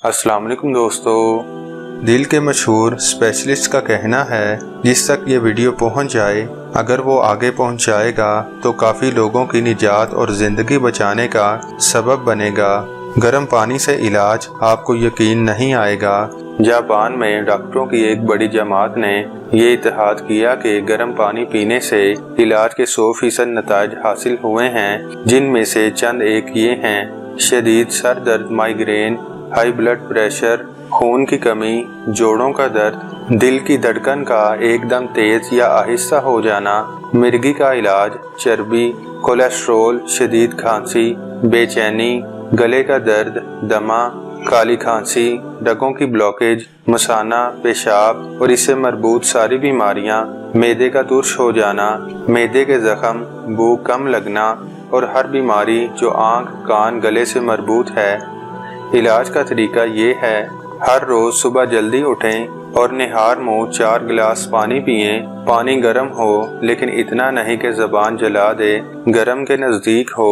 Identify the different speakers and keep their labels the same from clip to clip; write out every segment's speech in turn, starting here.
Speaker 1: अस्सलाम वालेकुम दोस्तों। दिल के मशहूर स्पेशलिस्ट का कहना है जिस तक ये वीडियो पहुंच जाए, अगर वो आगे पहुंच जाएगा तो काफ़ी लोगों की निजात और ज़िंदगी बचाने का सबब बनेगा। गर्म पानी से इलाज, आपको यकीन नहीं आएगा। जापान में डॉक्टरों की एक बड़ी जमात ने ये इत्तेहाद किया कि गर्म पानी पीने से इलाज के 100% नताइज हासिल हुए हैं, जिनमें से चंद एक ये हैं: शदीद सर दर्द, माइग्रेन, हाई ब्लड प्रेशर, खून की कमी, जोड़ों का दर्द, दिल की धड़कन का एकदम तेज या आहिस्ता हो जाना, मिर्गी का इलाज, चर्बी, कोलेस्ट्रोल, शदीद खांसी, बेचैनी, गले का दर्द, दमा, काली खांसी, रगों की ब्लॉकेज, मसाना, पेशाब और इससे मरबूत सारी बीमारियां, मैदे का तुर्श हो जाना, मैदे के जख्म, भूख कम लगना और हर बीमारी जो आँख, कान, गले से मरबूत है। इलाज का तरीका ये है: हर रोज सुबह जल्दी उठें और निहार मुँह 4 गिलास पानी पिएं। पानी गर्म हो लेकिन इतना नहीं कि ज़बान जला दे, गर्म के नज़दीक हो।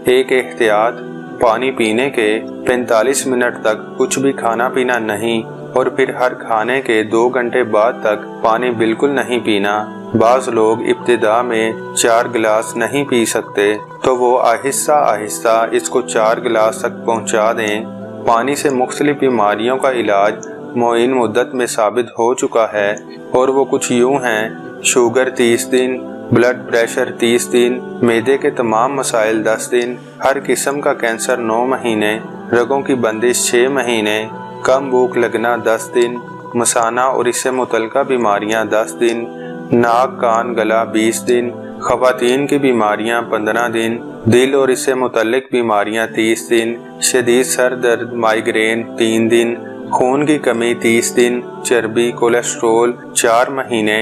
Speaker 1: एक एहतियात: पानी पीने के 45 मिनट तक कुछ भी खाना पीना नहीं और फिर हर खाने के 2 घंटे बाद तक पानी बिल्कुल नहीं पीना। बाज़ लोग इब्तिदा में 4 गिलास नहीं पी सकते, तो वो आहिस्ता आहिस्ता इसको 4 गिलास तक पहुंचा दें। पानी से मुख्तलिफ बीमारियों का इलाज मुअय्यन मुद्दत में साबित हो चुका है और वो कुछ यूँ हैं: शुगर 30 दिन, ब्लड प्रेशर 30 दिन, मैदे के तमाम मसाइल 10 दिन, हर किस्म का कैंसर 9 महीने, रगों की बंदिश 6 महीने, कम भूख लगना 10 दिन, मसाना और इससे मुतल्लिका बीमारियां 10 दिन, नाक, कान, गला 20 दिन, ख़वातीन की बीमारियां 15 दिन, दिल और इससे मुतल्लिक बीमारियां 30 दिन, शदीद सर दर्द, माइग्रेन 3 दिन, खून की कमी 30 दिन, चर्बी, कोलेस्ट्रोल 4 महीने,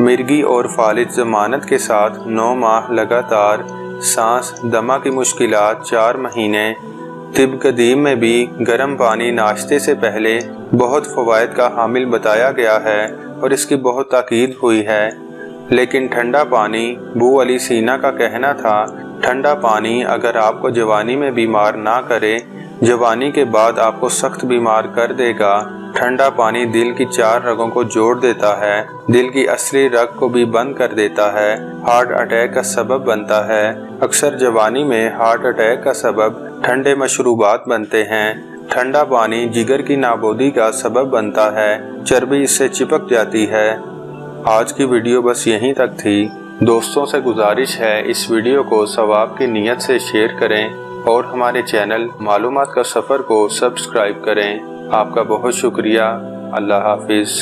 Speaker 1: मिर्गी और फालिज ज़मानत के साथ 9 माह लगातार, सांस, दमा की मुश्किलात 4 महीने। तिब कदीम में भी गर्म पानी नाश्ते से पहले बहुत फ़वाइद का हामिल बताया गया है और इसकी बहुत ताकीद हुई है। लेकिन ठंडा पानी, बू अली सीना का कहना था, ठंडा पानी अगर आपको जवानी में बीमार ना करे, जवानी के बाद आपको सख्त बीमार कर देगा। ठंडा पानी दिल की 4 रगों को जोड़ देता है, दिल की असली रग को भी बंद कर देता है, हार्ट अटैक का सबब बनता है। अक्सर जवानी में हार्ट अटैक का सबब ठंडे मशरूबात बनते हैं। ठंडा पानी जिगर की नाबूदी का सबब बनता है, चर्बी इससे चिपक जाती है। आज की वीडियो बस यहीं तक थी। दोस्तों से गुजारिश है इस वीडियो को सवाब की नीयत से शेयर करें और हमारे चैनल मालूमात का सफ़र को सब्सक्राइब करें। आपका बहुत शुक्रिया। अल्लाह हाफिज़।